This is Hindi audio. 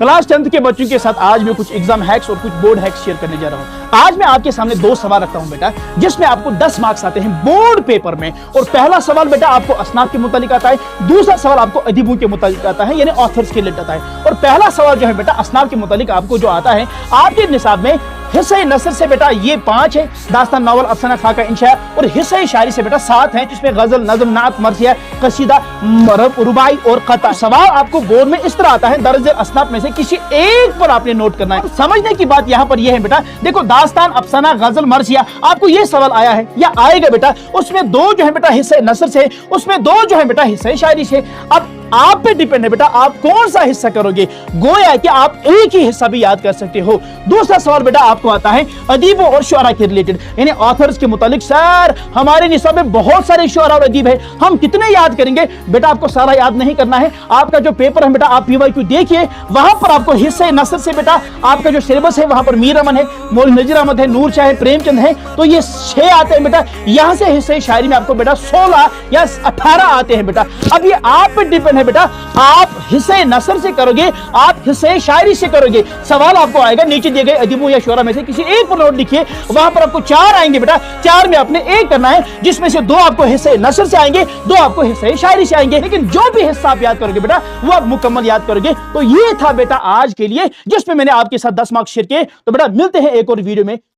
क्लास 10th के बच्चों के साथ आज मैं कुछ एग्जाम हैक्स और कुछ बोर्ड हैक्स शेयर करने जा रहा हूं। आज मैं आपके सामने दो सवाल रखता हूं बेटा, जिसमें आपको 10 मार्क्स आते हैं बोर्ड पेपर में। और पहला सवाल बेटा आपको असनाफ के मुतालिक आता है, दूसरा सवाल आपको अदीबों के मुतालिक आता है, यानी ऑथर्स के रिलेटेड आता है। और पहला सवाल जो है बेटा असनाफ के मुतालिक आपको जो आता है, आपके निसाब में हिस्से नसर से बेटा ये 5 है, दास्तान, नावल, अफसाना, खाका, इंशा, और हिस्से शायरी से बेटा 7 है, जिसमें गजल, नज़म, नात, मरसिया, कसीदा, मरब, रुबाई और कता। सवाल आपको बोर्ड में इस तरह आता है, दर्ज असनाफ में से किसी एक पर आपने नोट करना है। समझने की बात यहाँ पर यह है बेटा, देखो दास्तान, अफसाना, गजल, मरसिया, आपको ये सवाल आया है या आएगा बेटा, उसमें 2 जो है बेटा हिस्से नसर से, उसमें 2 जो है बेटा हिस्से शायरी से। अब आप पे डिपेंड है बेटा, आप कौन सा हिस्सा करोगे। गोया कि आप एक ही हिस्सा भी याद कर सकते हो। दूसरा सवाल बेटा आपको आता है अदीबों और शुअरा के रिलेटेड, यानी ऑथर्स के मुतालिक। सर हमारे निसाब में बहुत सारे शुअरा और अदीब है, हम कितने याद करेंगे बेटा। आपको सारा याद नहीं करना है। आपका जो पेपर है बेटा, आप PYQ देखिए, वहां पर आपको हिस्से नसर से बेटा आपका जो सिलेबस है, वहां पर मीर अमन है, मौलवी नजीर अहमद है, नूर शाह है, प्रेमचंद है, तो ये 6 आते हैं बेटा। यहां से हिस्से शायरी में आपको बेटा 16 या 18 आते हैं बेटा। अब ये आप पे डिपेंड है बेटा, आप हिस्से नसर से करोगे, आप हिस्से शायरी से करोगे। सवाल आपको आएगा नीचे दिए गए अदीबों या शुअरा में से किसी एक पर नोट लिखिए, वहां पर आपको 4 आएंगे बेटा। 4 में आपने एक करना है, जिसमें से 2 आपको हिस्से नसर से आएंगे, 2 आपको हिस्से शायरी से आएंगे। लेकिन जो भी हिस्सा आप याद करोगे बेटा, वो आप मुकम्मल याद करोगे। तो ये था बेटा आज के लिए, जिसमें मैंने आपके साथ 10 मार्क्स शेयर किए। तो बेटा मिलते हैं एक और वीडियो में।